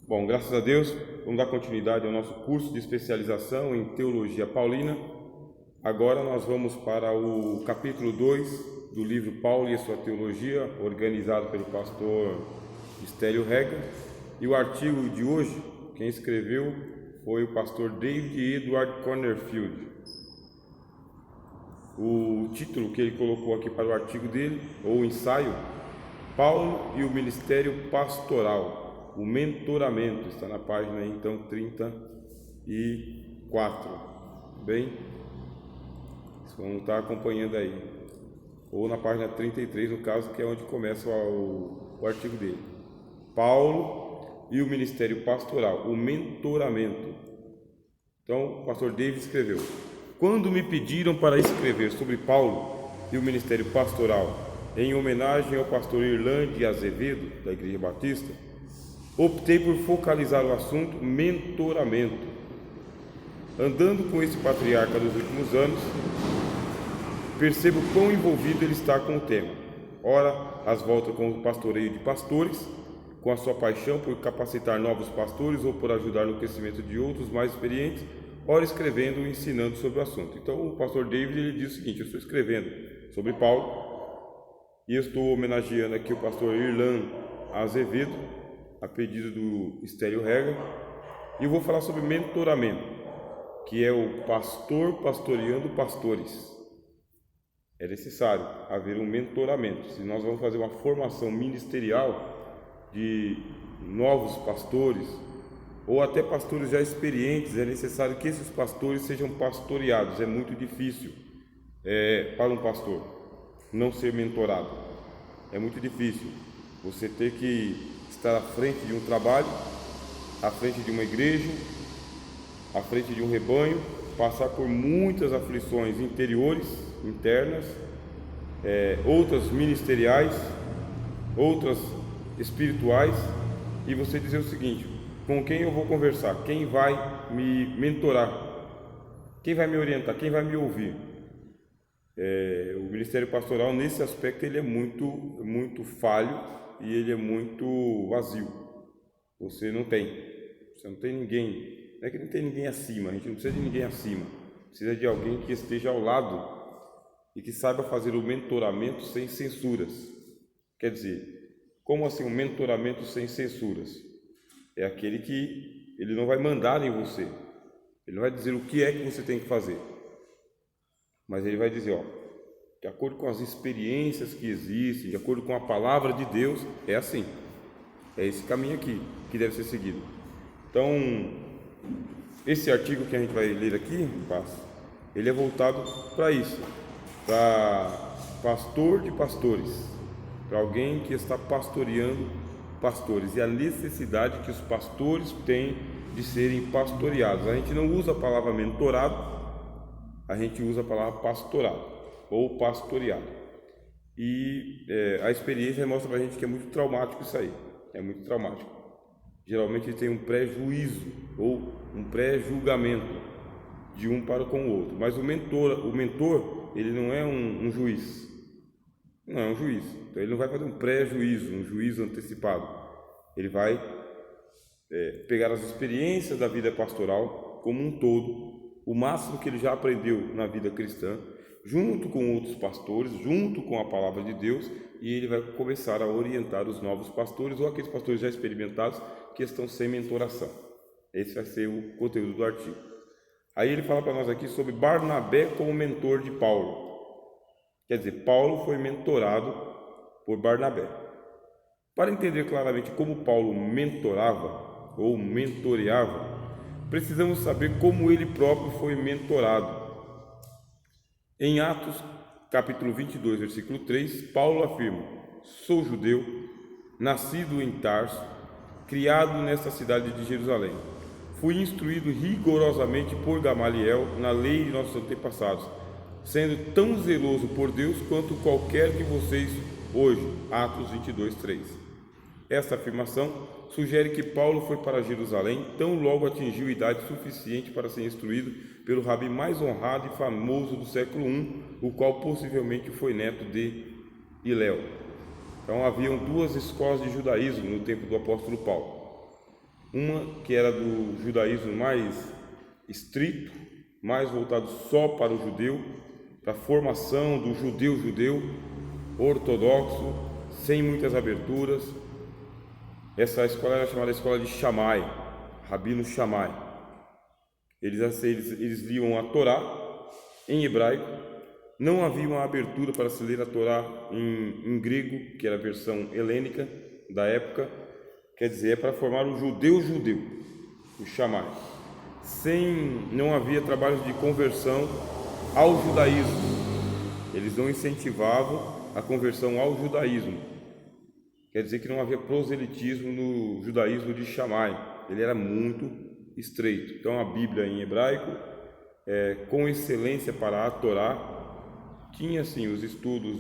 Bom, graças a Deus, vamos dar continuidade ao nosso curso de especialização em Teologia Paulina. Agora nós vamos para o capítulo 2 do livro Paulo e a sua Teologia, organizado pelo pastor Stélio Rega. E o artigo de hoje, quem escreveu foi o pastor David Edward Connerfield. O título que ele colocou aqui para o artigo dele, ou ensaio, Paulo e o Ministério Pastoral. O mentoramento, está na página então 34, bem? Vocês vão estar acompanhando aí, ou na página 33 no caso, que é onde começa o artigo dele. Paulo e o Ministério Pastoral, o mentoramento. Então o pastor David escreveu: quando me pediram para escrever sobre Paulo e o Ministério Pastoral, em homenagem ao pastor Irlande Azevedo, da Igreja Batista, optei por focalizar o assunto mentoramento. Andando com esse patriarca nos últimos anos, percebo quão envolvido ele está com o tema. Ora, às voltas com o pastoreio de pastores, com a sua paixão por capacitar novos pastores ou por ajudar no crescimento de outros mais experientes, ora escrevendo e ensinando sobre o assunto. Então o pastor David ele diz o seguinte: eu estou escrevendo sobre Paulo e eu estou homenageando aqui o pastor Irlande Azevedo, a pedido do Stélio Rega, e eu vou falar sobre mentoramento, que é o pastor pastoreando pastores. É necessário haver um mentoramento. Se nós vamos fazer uma formação ministerial de novos pastores, ou até pastores já experientes, é necessário que esses pastores sejam pastoreados. É muito difícil para um pastor não ser mentorado. É muito difícil você ter que estar à frente de um trabalho, à frente de uma igreja, à frente de um rebanho, passar por muitas aflições interiores, internas, outras ministeriais, outras espirituais, e você dizer o seguinte: com quem eu vou conversar? Quem vai me mentorar? Quem vai me orientar? Quem vai me ouvir? O ministério pastoral, nesse aspecto, ele é muito falho, e ele é muito vazio. Você não tem ninguém. Não é que não tem ninguém acima, a gente não precisa de ninguém acima, precisa de alguém que esteja ao lado e que saiba fazer o mentoramento sem censuras. Quer dizer, como assim um mentoramento sem censuras? É aquele que ele não vai mandar em você, ele não vai dizer o que é que você tem que fazer, mas ele vai dizer, de acordo com as experiências que existem, de acordo com a palavra de Deus, é assim. É esse caminho aqui que deve ser seguido. Então, esse artigo que a gente vai ler aqui, ele é voltado para isso, para pastor de pastores, para alguém que está pastoreando pastores, e a necessidade que os pastores têm de serem pastoreados. A gente não usa a palavra mentorado, a gente usa a palavra pastorado ou pastoreado. E a experiência mostra para a gente que é muito traumático isso aí, é muito traumático. Geralmente tem um pré-juízo ou um pré-julgamento de um para com o outro, mas o mentor ele não é um juiz, não é um juiz, então ele não vai fazer um pré-juízo, um juízo antecipado. Ele vai pegar as experiências da vida pastoral como um todo, o máximo que ele já aprendeu na vida cristã, junto com outros pastores, junto com a palavra de Deus, e ele vai começar a orientar os novos pastores ou aqueles pastores já experimentados que estão sem mentoração. Esse vai ser o conteúdo do artigo. Aí ele fala para nós aqui sobre Barnabé como mentor de Paulo. Quer dizer, Paulo foi mentorado por Barnabé. Para entender claramente como Paulo mentorava ou mentoreava, precisamos saber como ele próprio foi mentorado. Em Atos, capítulo 22, versículo 3, Paulo afirma: sou judeu, nascido em Tarso, criado nesta cidade de Jerusalém. Fui instruído rigorosamente por Gamaliel na lei de nossos antepassados, sendo tão zeloso por Deus quanto qualquer que vocês hoje. Atos 22, 3. Esta afirmação sugere que Paulo foi para Jerusalém tão logo atingiu idade suficiente para ser instruído pelo rabi mais honrado e famoso do século I, o qual possivelmente foi neto de Hilel. Então haviam duas escolas de judaísmo no tempo do apóstolo Paulo. Uma que era do judaísmo mais estrito, mais voltado só para o judeu, para a formação do judeu ortodoxo, sem muitas aberturas. Essa escola era chamada Escola de Shammai, Rabino Shammai. Eles liam a Torá em hebraico. Não havia uma abertura para se ler a Torá em grego, que era a versão helênica da época. Quer dizer, é para formar o judeu, o Shammai. Não havia trabalhos de conversão ao judaísmo. Eles não incentivavam a conversão ao judaísmo. Quer dizer que não havia proselitismo no judaísmo de Shammai. Ele era muito estreito. Então a Bíblia em hebraico, com excelência para a Torá, tinha sim os estudos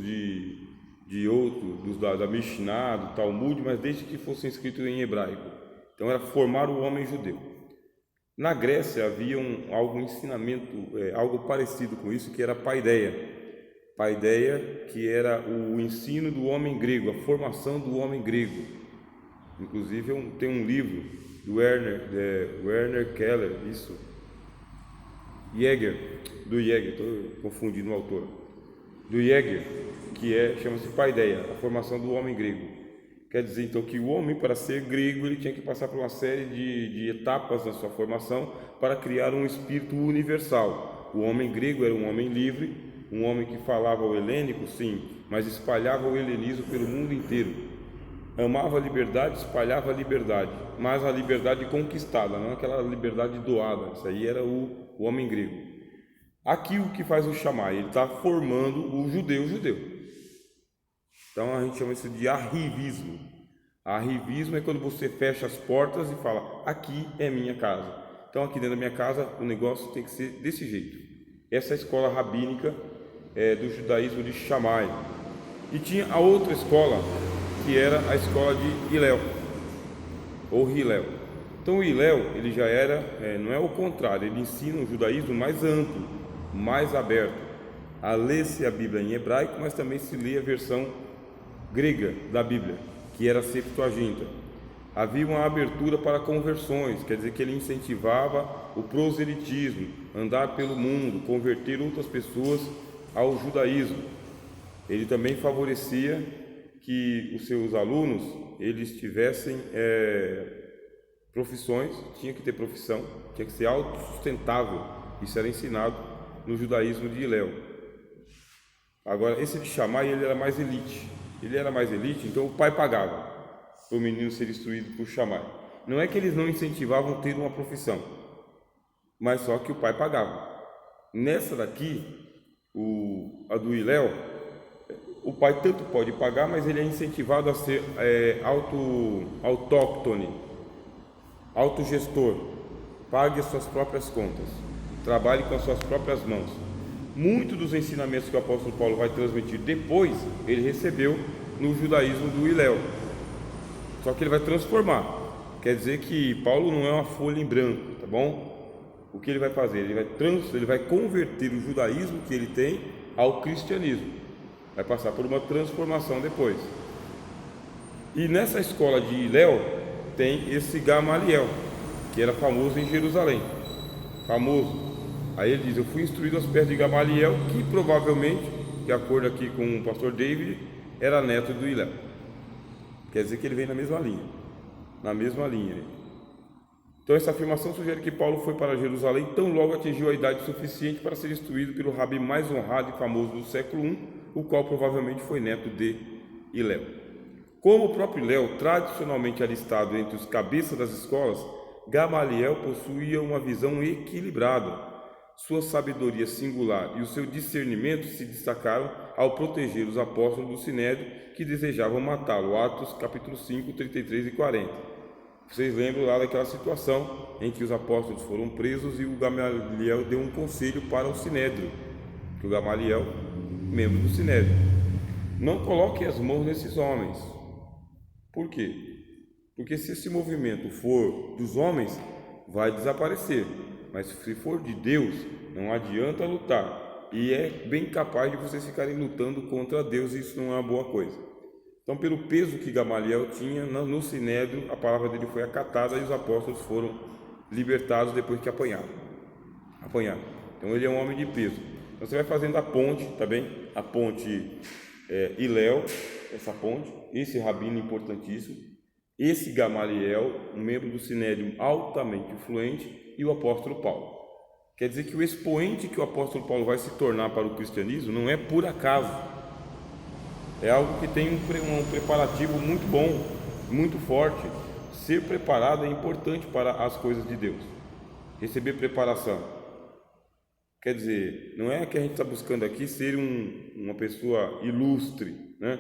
da Mishnah, do Talmud, mas desde que fossem escritos em hebraico. Então era formar o homem judeu. Na Grécia havia algum ensinamento, algo parecido com isso, que era a paideia. Paideia, que era o ensino do homem grego, a formação do homem grego. Inclusive tem um livro do Werner Keller, do Jäger, estou confundindo o autor, do Jäger, que chama-se Paideia, a formação do homem grego. Quer dizer então que o homem, para ser grego, ele tinha que passar por uma série de etapas na sua formação para criar um espírito universal. O homem grego era um homem livre, um homem que falava o helênico, sim, mas espalhava o helenismo pelo mundo inteiro. Amava a liberdade, espalhava a liberdade, mas a liberdade conquistada, não aquela liberdade doada. Isso aí era o homem grego. Aqui o que faz o Shammai? Ele está formando o judeu. Então a gente chama isso de arrivismo. Arrivismo é quando você fecha as portas e fala: aqui é minha casa. Então aqui dentro da minha casa o negócio tem que ser desse jeito. Essa é a escola rabínica do judaísmo de Shammai. E tinha a outra escola, que era a escola de Hillel, ou Hillel. Então o Hillel, ele já era, não é o contrário, ele ensina um judaísmo mais amplo, mais aberto. A ler-se a Bíblia em hebraico, mas também se lê a versão grega da Bíblia, que era a Septuaginta. Havia uma abertura para conversões, quer dizer que ele incentivava o proselitismo, andar pelo mundo, converter outras pessoas ao judaísmo. Ele também favorecia que os seus alunos eles tivessem profissões, tinha que ter profissão, tinha que ser autossustentável. Isso era ensinado no judaísmo de Hillel. Agora, esse de Shammai, ele era mais elite. Então o pai pagava para o menino ser instruído por Shammai. Não é que eles não incentivavam ter uma profissão, mas só que o pai pagava. Nessa daqui, a do Hillel, o pai tanto pode pagar, mas ele é incentivado a ser autóctone, autogestor. Pague as suas próprias contas, trabalhe com as suas próprias mãos. Muitos dos ensinamentos que o apóstolo Paulo vai transmitir depois, ele recebeu no judaísmo do Hillel. Só que ele vai transformar. Quer dizer que Paulo não é uma folha em branco, tá bom? O que ele vai fazer? Ele vai converter o judaísmo que ele tem ao cristianismo. Vai passar por uma transformação depois. E nessa escola de Hillel tem esse Gamaliel, que era famoso em Jerusalém. Famoso. Aí ele diz: eu fui instruído aos pés de Gamaliel, que provavelmente, de acordo aqui com o pastor David, era neto do Hillel. Quer dizer que ele vem na mesma linha. Então essa afirmação sugere que Paulo foi para Jerusalém tão logo atingiu a idade suficiente para ser instruído pelo rabi mais honrado e famoso do século I, o qual provavelmente foi neto de Hillel. Como o próprio Hillel, tradicionalmente alistado entre os cabeças das escolas, Gamaliel possuía uma visão equilibrada. Sua sabedoria singular e o seu discernimento se destacaram ao proteger os apóstolos do Sinédrio que desejavam matá-lo. Atos capítulo 5, 33 e 40. Vocês lembram lá daquela situação em que os apóstolos foram presos e o Gamaliel deu um conselho para o Sinédrio, que o Gamaliel, membro do Sinédrio: não coloque as mãos nesses homens. Por quê? Porque se esse movimento for dos homens, vai desaparecer. Mas se for de Deus, não adianta lutar. E é bem capaz de vocês ficarem lutando contra Deus, e isso não é uma boa coisa. Então, pelo peso que Gamaliel tinha, no Sinédrio, a palavra dele foi acatada e os apóstolos foram libertados depois que apanharam. Então, ele é um homem de peso. Então, você vai fazendo a ponte, tá bem? A ponte Hilel, essa ponte, esse rabino importantíssimo, esse Gamaliel, um membro do Sinédrio altamente influente, e o apóstolo Paulo. Quer dizer que o expoente que o apóstolo Paulo vai se tornar para o cristianismo não é por acaso. É algo que tem um preparativo muito bom, muito forte. Ser preparado é importante para as coisas de Deus. Receber preparação. Quer dizer, não é que a gente está buscando aqui ser uma pessoa ilustre, né?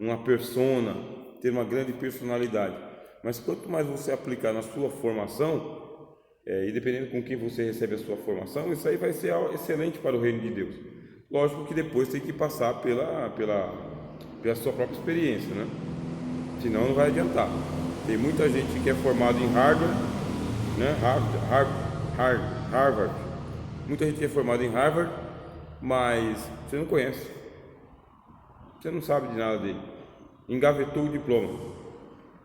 Uma persona, ter uma grande personalidade. Mas quanto mais você aplicar na sua formação, e dependendo com quem você recebe a sua formação, isso aí vai ser excelente para o reino de Deus. Lógico que depois tem que passar pela sua própria experiência, né? Senão não vai adiantar. Tem muita gente que é formada em Harvard, né? Harvard. Muita gente que é formada em Harvard, mas você não conhece. Você não sabe de nada dele. Engavetou o diploma.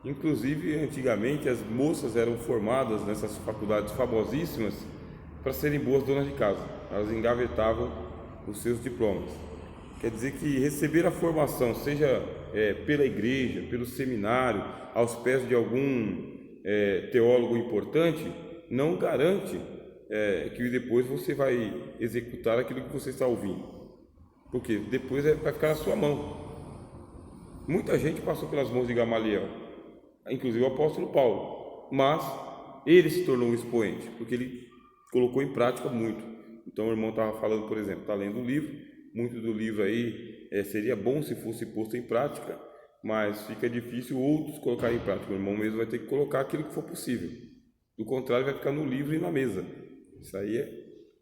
Inclusive, antigamente, as moças eram formadas nessas faculdades famosíssimas para serem boas donas de casa. Elas engavetavam os seus diplomas. Quer dizer que receber a formação, seja pela igreja, pelo seminário, aos pés de algum teólogo importante, não garante que depois você vai executar aquilo que você está ouvindo. Porque depois vai ficar na sua mão. Muita gente passou pelas mãos de Gamaliel, inclusive o apóstolo Paulo, mas ele se tornou um expoente, porque ele colocou em prática muito. Então o irmão estava falando, por exemplo, está lendo um livro, muito do livro aí seria bom se fosse posto em prática, mas fica difícil outros colocar em prática. O irmão mesmo vai ter que colocar aquilo que for possível, do contrário vai ficar no livro e na mesa. Isso aí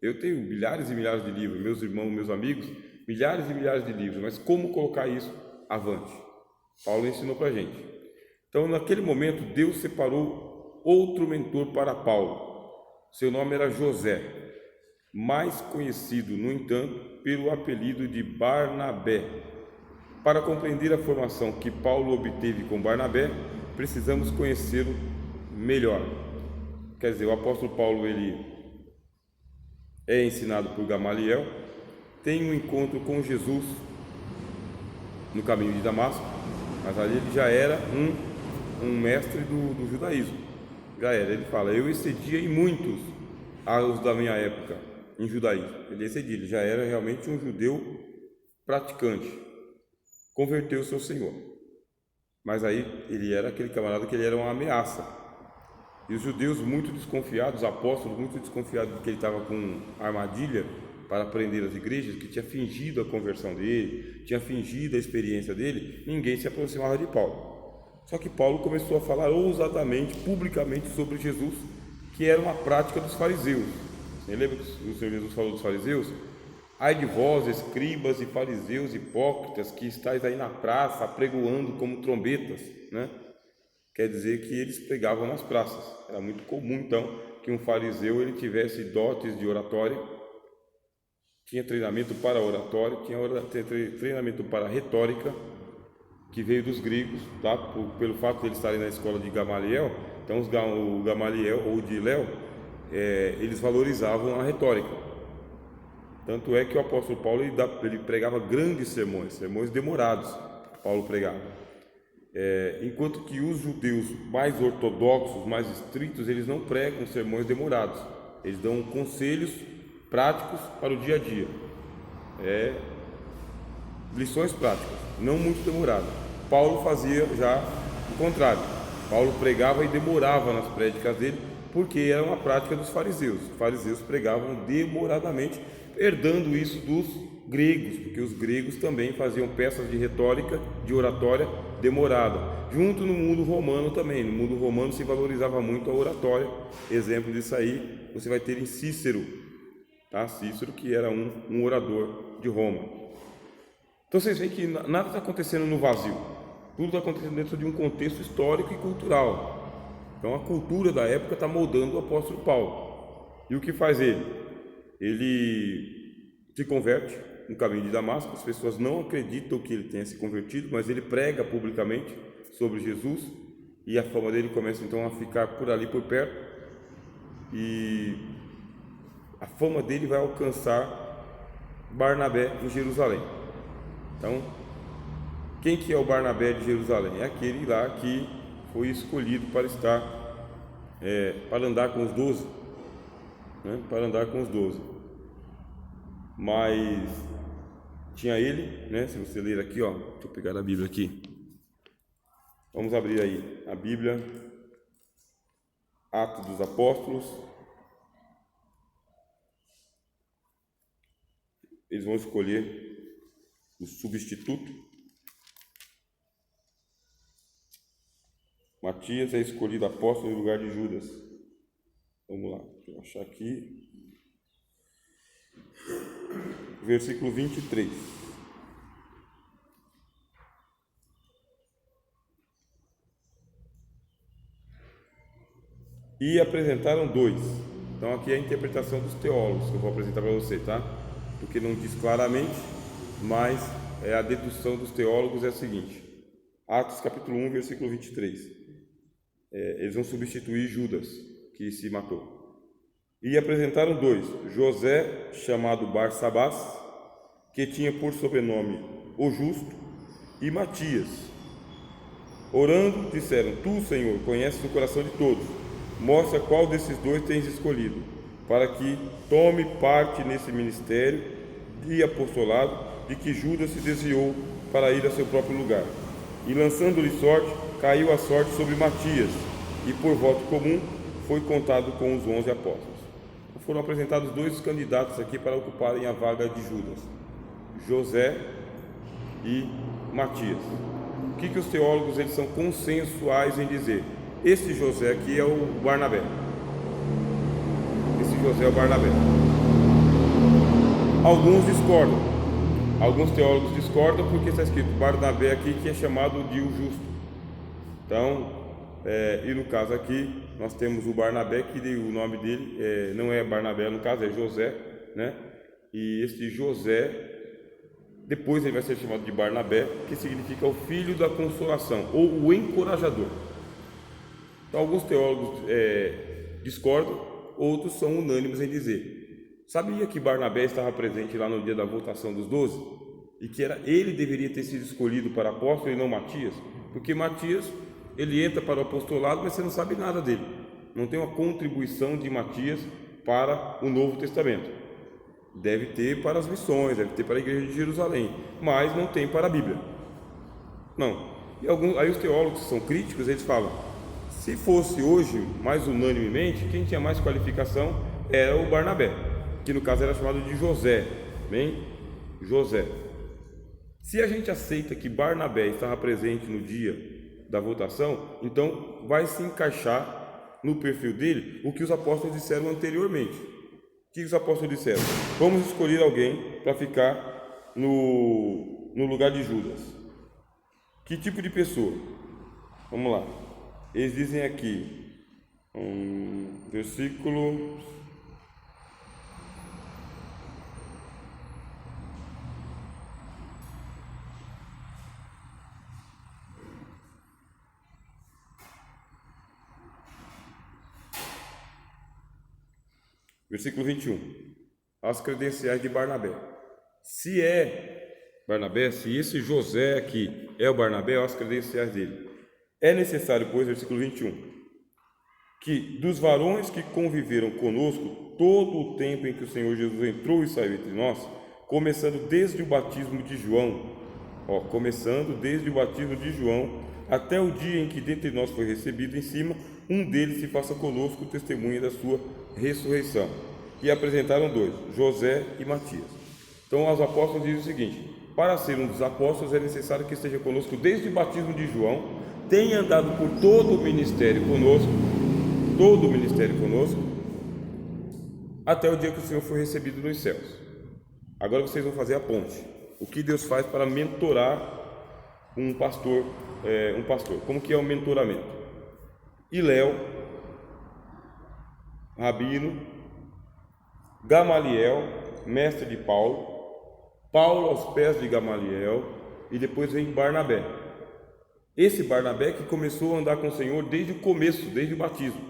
eu tenho milhares e milhares de livros, meus irmãos, meus amigos, milhares e milhares de livros, mas como colocar isso avante? Paulo ensinou para a gente. Então, naquele momento, Deus separou outro mentor para Paulo. Seu nome era José, mais conhecido, no entanto, pelo apelido de Barnabé. Para compreender a formação que Paulo obteve com Barnabé, precisamos conhecê-lo melhor. Quer dizer, o apóstolo Paulo ele é ensinado por Gamaliel, tem um encontro com Jesus no caminho de Damasco, mas ali ele já era um mestre do judaísmo. Já era, ele fala, eu excedia em muitos aos da minha época em judaísmo. Ele excedia, ele já era realmente um judeu praticante. Converteu o seu Senhor. Mas aí ele era aquele camarada que ele era uma ameaça. E os judeus muito desconfiados, os apóstolos muito desconfiados de que ele estava com armadilha para prender as igrejas, que tinha fingido a conversão dele, tinha fingido a experiência dele, ninguém se aproximava de Paulo. Só que Paulo começou a falar ousadamente, publicamente sobre Jesus, que era uma prática dos fariseus. Você lembra que o Senhor Jesus falou dos fariseus? Ai de vós, escribas e fariseus hipócritas, que estáis aí na praça apregoando como trombetas, né? Quer dizer que eles pregavam nas praças. Era muito comum, então, que um fariseu ele tivesse dotes de oratória, tinha treinamento para oratória, tinha treinamento para retórica, que veio dos gregos, tá? Pelo fato de eles estarem na escola de Gamaliel. Então, o Gamaliel ou de Léo, eles valorizavam a retórica. Tanto é que o apóstolo Paulo ele pregava grandes sermões demorados. Paulo pregava. Enquanto que os judeus mais ortodoxos, mais estritos, eles não pregam sermões demorados. Eles dão conselhos práticos para o dia a dia. Lições práticas, não muito demoradas. Paulo fazia já o contrário. Paulo pregava e demorava nas prédicas dele, porque era uma prática dos fariseus. Os fariseus pregavam demoradamente, herdando isso dos gregos, porque os gregos também faziam peças de retórica, de oratória demorada. Junto no mundo romano também. No mundo romano se valorizava muito a oratória. Exemplo disso aí você vai ter em Cícero, tá? Cícero, que era um orador de Roma. Então vocês veem que nada está acontecendo no vazio, tudo está acontecendo dentro de um contexto histórico e cultural. Então a cultura da época está moldando o apóstolo Paulo. E o que faz ele? Ele se converte, no caminho de Damasco. As pessoas não acreditam que ele tenha se convertido, mas ele prega publicamente sobre Jesus, e a fama dele começa então a ficar por ali, por perto, e a fama dele vai alcançar Barnabé em Jerusalém. Então, quem que é o Barnabé de Jerusalém? É aquele lá que foi escolhido para estar, para andar com os 12, né? Para andar com os 12. Mas tinha ele, né? Se você ler aqui, ó, deixa eu pegar a Bíblia aqui. Vamos abrir aí a Bíblia, Atos dos Apóstolos. Eles vão escolher o substituto. Matias é escolhido apóstolo no lugar de Judas. Vamos lá, deixa eu achar aqui. Versículo 23. E apresentaram dois. Então aqui é a interpretação dos teólogos que eu vou apresentar para você, tá? Porque não diz claramente, mas a dedução dos teólogos é a seguinte. Atos capítulo 1, versículo 23. Eles vão substituir Judas, que se matou. E apresentaram dois, José, chamado Barsabás, que tinha por sobrenome o Justo, e Matias. Orando, disseram: Tu, Senhor, conheces o coração de todos, mostra qual desses dois tens escolhido, para que tome parte nesse ministério e apostolado de que Judas se desviou para ir a seu próprio lugar. E lançando-lhe sorte, caiu a sorte sobre Matias, e por voto comum foi contado com os 11 apóstolos. Foram apresentados dois candidatos aqui para ocuparem a vaga de Judas, José e Matias. O que os teólogos eles são consensuais em dizer? Esse José aqui é o Barnabé. Esse José é o Barnabé. Alguns discordam. Alguns teólogos discordam porque está escrito Barnabé aqui, que é chamado de o Justo. Então, e no caso aqui, nós temos o Barnabé, que o nome dele não é Barnabé, no caso é José, né? E este José, depois ele vai ser chamado de Barnabé, que significa o filho da consolação, ou o encorajador. Então, alguns teólogos discordam, outros são unânimes em dizer: sabia que Barnabé estava presente lá no dia da votação dos 12? E que ele deveria ter sido escolhido para apóstolo e não Matias? Porque Matias, ele entra para o apostolado, mas você não sabe nada dele. Não tem uma contribuição de Matias para o Novo Testamento. Deve ter para as missões, deve ter para a igreja de Jerusalém, mas não tem para a Bíblia. Não. E aí os teólogos que são críticos, eles falam: se fosse hoje, mais unanimemente, quem tinha mais qualificação era o Barnabé, que no caso era chamado de José. Bem, José. Se a gente aceita que Barnabé estava presente no dia da votação, então vai se encaixar no perfil dele o que os apóstolos disseram anteriormente. O que os apóstolos disseram? Vamos escolher alguém para ficar no lugar de Judas. Que tipo de pessoa? Vamos lá. Eles dizem aqui, versículo 21. As credenciais de Barnabé. Se esse José aqui é o Barnabé, as credenciais dele. É necessário, pois, versículo 21, que dos varões que conviveram conosco todo o tempo em que o Senhor Jesus entrou e saiu entre nós, começando desde o batismo de João, até o dia em que dentre nós foi recebido em cima, um deles se faça conosco testemunha da sua ressurreição. E apresentaram dois, José e Matias. Então os apóstolos dizem o seguinte: para ser um dos apóstolos é necessário que esteja conosco desde o batismo de João, tenha andado por todo o ministério conosco, até o dia que o Senhor foi recebido nos céus. Agora vocês vão fazer a ponte. O que Deus faz para mentorar um pastor? Como que é o mentoramento? Hilel, Rabino, Gamaliel, mestre de Paulo, Paulo aos pés de Gamaliel e depois vem Barnabé. Esse Barnabé que começou a andar com o Senhor desde o começo, desde o batismo.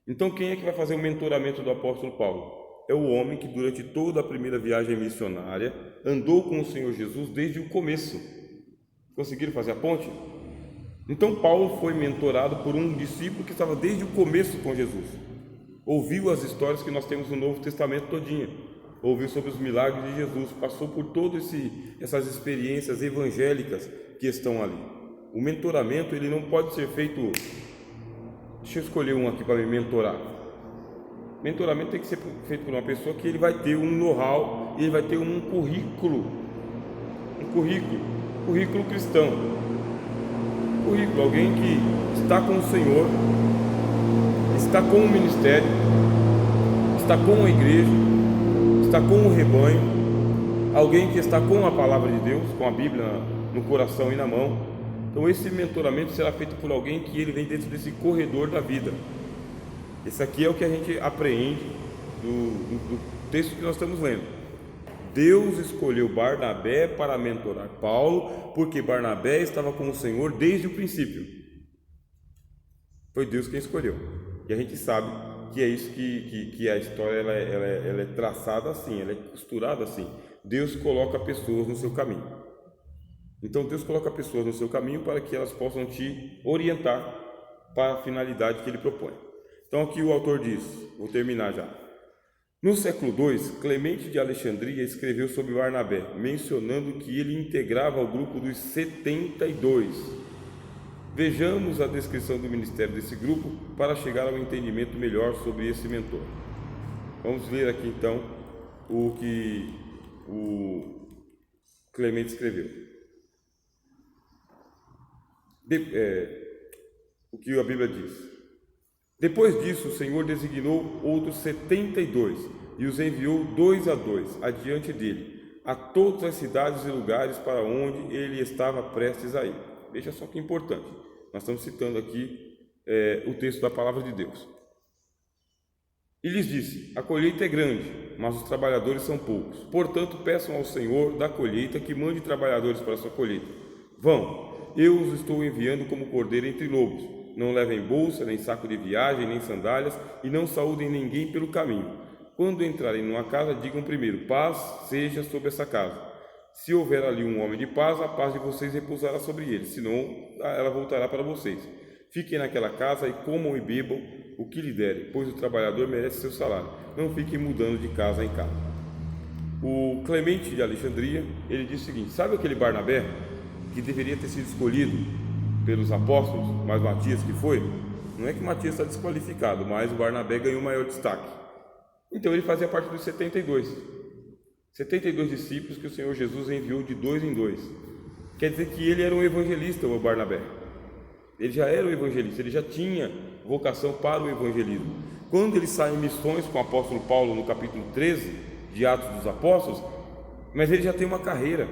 Então quem é que vai fazer o mentoramento do apóstolo Paulo? É o homem que durante toda a primeira viagem missionária andou com o Senhor Jesus desde o começo. Conseguiram fazer a ponte? Então Paulo foi mentorado por um discípulo que estava desde o começo com Jesus. Ouviu as histórias que nós temos no Novo Testamento todinha. Ouviu sobre os milagres de Jesus, passou por todas essas experiências evangélicas que estão ali. O mentoramento ele não pode ser feito. Deixa eu escolher um aqui para me mentorar. Mentoramento tem que ser feito por uma pessoa que ele vai ter um know-how, ele vai ter um currículo cristão. Currículo, alguém que está com o Senhor, está com o ministério, está com a igreja, está com o rebanho, alguém que está com a palavra de Deus, com a Bíblia no coração e na mão. Então esse mentoramento será feito por alguém que ele vem dentro desse corredor da vida. Esse aqui é o que a gente apreende do texto que nós estamos lendo. Deus escolheu Barnabé para mentorar Paulo, porque Barnabé estava com o Senhor desde o princípio. Foi Deus quem escolheu. E a gente sabe que é isso que a história ela é traçada assim, ela é costurada assim. Deus coloca pessoas no seu caminho. Então Deus coloca pessoas no seu caminho para que elas possam te orientar para a finalidade que Ele propõe. Então aqui o autor diz, vou terminar já. No século II, Clemente de Alexandria escreveu sobre Barnabé, mencionando que ele integrava o grupo dos 72. Vejamos a descrição do ministério desse grupo para chegar ao entendimento melhor sobre esse mentor. Vamos ler aqui então o que o Clemente escreveu. O que a Bíblia diz. Depois disso, o Senhor designou outros 72 e os enviou 2 a 2 adiante dele, a todas as cidades e lugares para onde ele estava prestes a ir. Veja só que importante, nós estamos citando aqui o texto da palavra de Deus. E lhes disse: a colheita é grande, mas os trabalhadores são poucos. Portanto, peçam ao Senhor da colheita que mande trabalhadores para a sua colheita. Vão, eu os estou enviando como cordeiro entre lobos. Não levem bolsa, nem saco de viagem, nem sandálias, e não saúdem ninguém pelo caminho. Quando entrarem numa casa, digam primeiro: paz seja sobre essa casa. Se houver ali um homem de paz, a paz de vocês repousará sobre ele, senão ela voltará para vocês. Fiquem naquela casa e comam e bebam o que lhe derem, pois o trabalhador merece seu salário. Não fiquem mudando de casa em casa. O Clemente de Alexandria, ele diz o seguinte: sabe aquele Barnabé que deveria ter sido escolhido pelos apóstolos, mas Matias que foi? Não é que Matias está desqualificado, mas o Barnabé ganhou maior destaque. Então ele fazia parte dos 72 discípulos que o Senhor Jesus enviou de 2 em 2. Quer dizer que ele era um evangelista, o Barnabé. Ele já era um evangelista, ele já tinha vocação para o evangelismo. Quando ele sai em missões com o apóstolo Paulo no capítulo 13 de Atos dos Apóstolos, mas ele já tem uma carreira.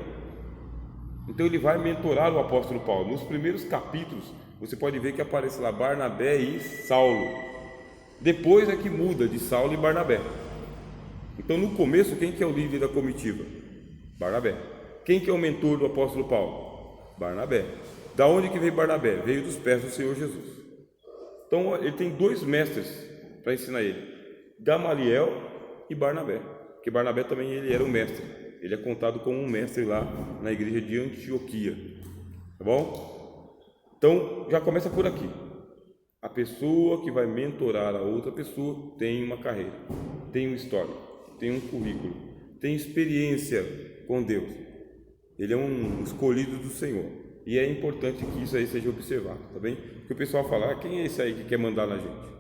Então ele vai mentorar o apóstolo Paulo. Nos primeiros capítulos, você pode ver que aparece lá Barnabé e Saulo. Depois é que muda de Saulo e Barnabé. Então no começo, quem que é o líder da comitiva? Barnabé. Quem que é o mentor do apóstolo Paulo? Barnabé. Da onde que veio Barnabé? Veio dos pés do Senhor Jesus. Então ele tem 2 mestres para ensinar ele: Gamaliel e Barnabé. Porque Barnabé também ele era um mestre. Ele é contado como um mestre lá na igreja de Antioquia. Tá bom? Então, já começa por aqui. A pessoa que vai mentorar a outra pessoa tem uma carreira, tem uma história, tem um currículo, tem experiência com Deus. Ele é um escolhido do Senhor. E é importante que isso aí seja observado, tá bem? Porque o pessoal fala: quem é esse aí que quer mandar na gente?